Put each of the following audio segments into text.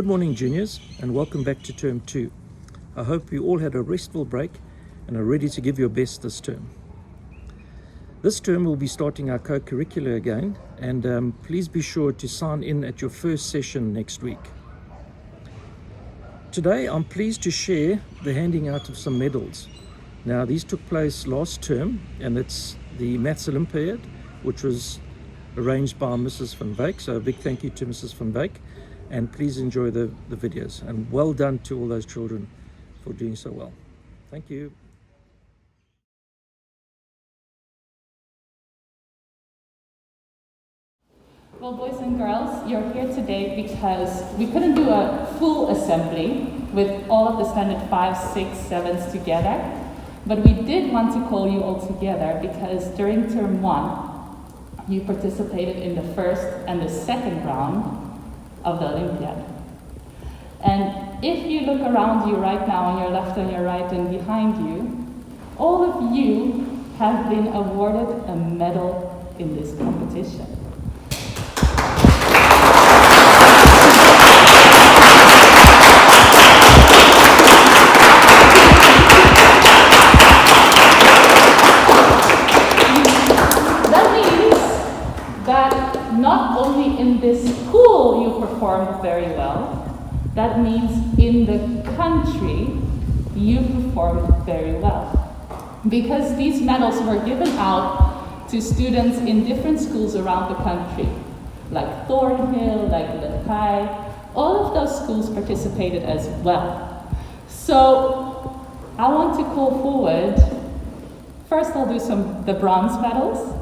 Good morning, juniors, and welcome back to term 2. I hope you all had a restful break and are ready to give your best this term. This term we'll be starting our co-curricular again, and please be sure to sign in at your first session next week. Today I'm pleased to share the handing out of some medals. Now, these took place last term, and it's the Maths Olympiad, which was arranged by Mrs. Van Wyk, so a big thank you to Mrs. Van Wyk, and please enjoy the videos, and well done to all those children for doing so well. Thank you. Well, boys and girls, you're here today because we couldn't do a full assembly with all of the standard 5, 6, 7s together, but we did want to call you all together because during term 1, you participated in the first and the second round of the Olympiad. And if you look around you right now, on your left and your right and behind you, all of you have been awarded a medal in this competition. Not only in this school you performed very well, that means in the country you performed very well. Because these medals were given out to students in different schools around the country, like Thornhill, like Lekai. All of those schools participated as well. So I want to call forward, first I'll do the bronze medals.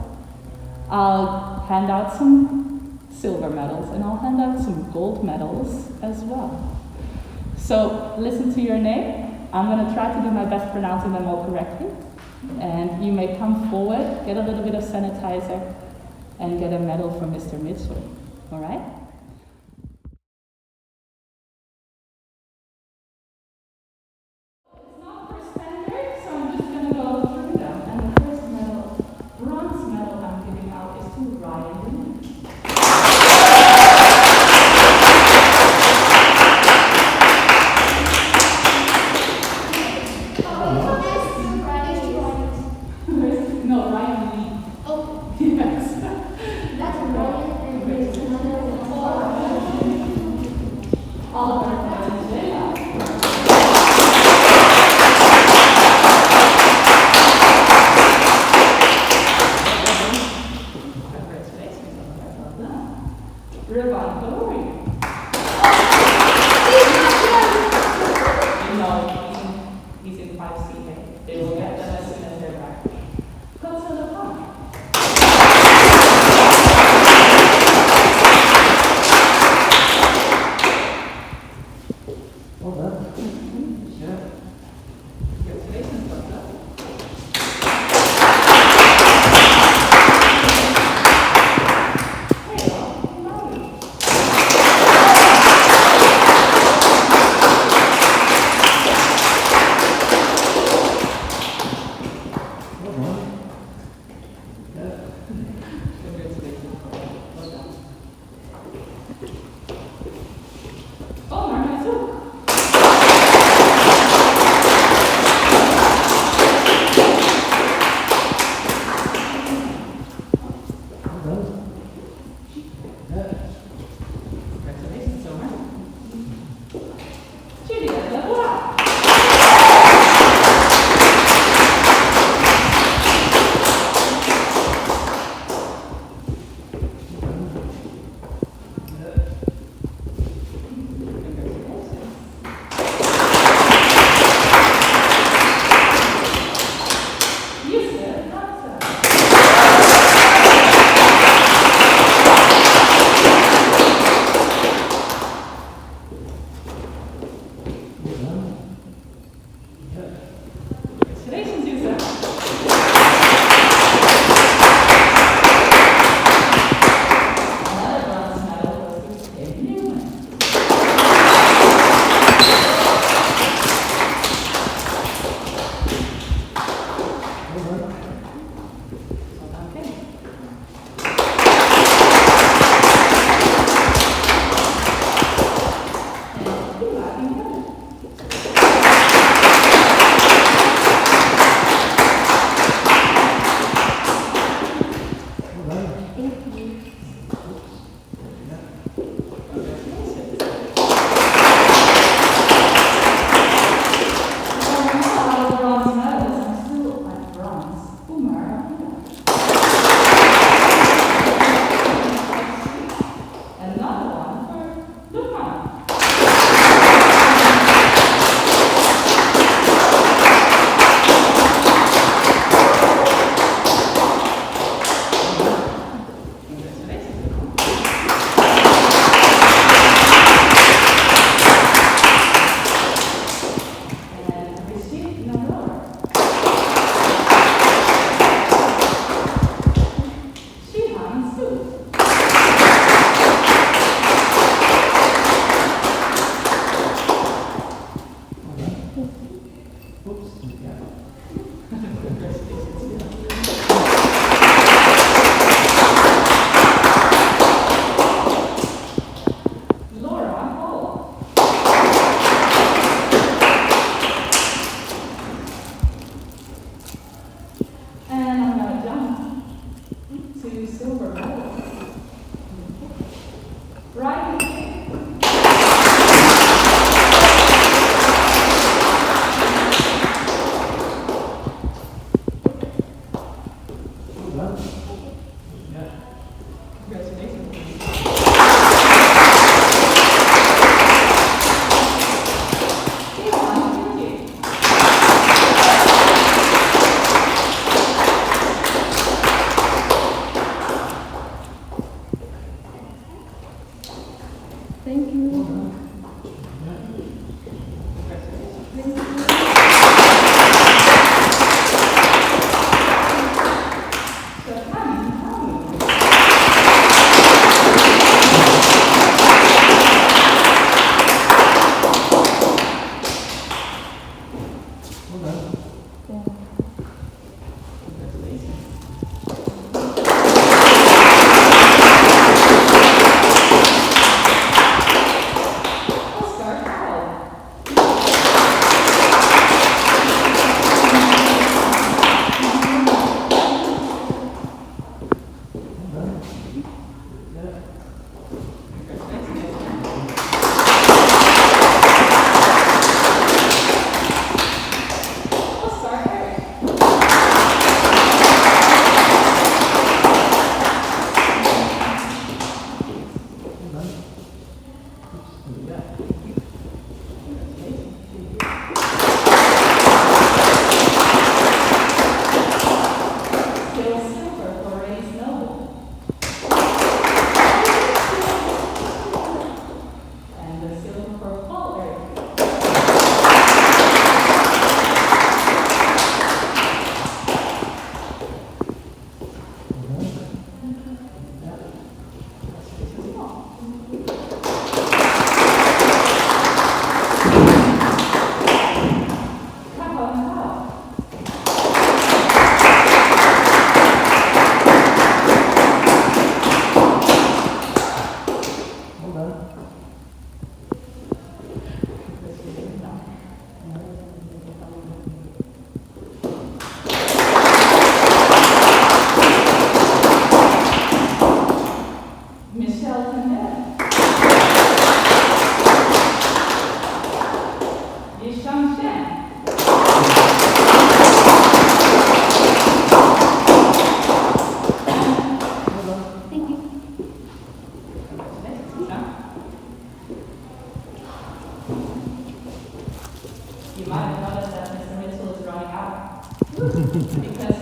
I'll hand out some silver medals, and I'll hand out some gold medals as well. So listen to your name. I'm going to try to do my best pronouncing them all correctly. And you may come forward, get a little bit of sanitizer, and get a medal from Mr. Mitchell. All right? It's not for standard, so I'm just going to go through them. And the first medal, bronze medal I'm giving out is to Ryan. No, Ryan Lee. Oh, yes. That's Ryan. He's in 5C. They will get them as soon as they're back. Go to the front. might have noticed that Mr. Mitchell is running out. Because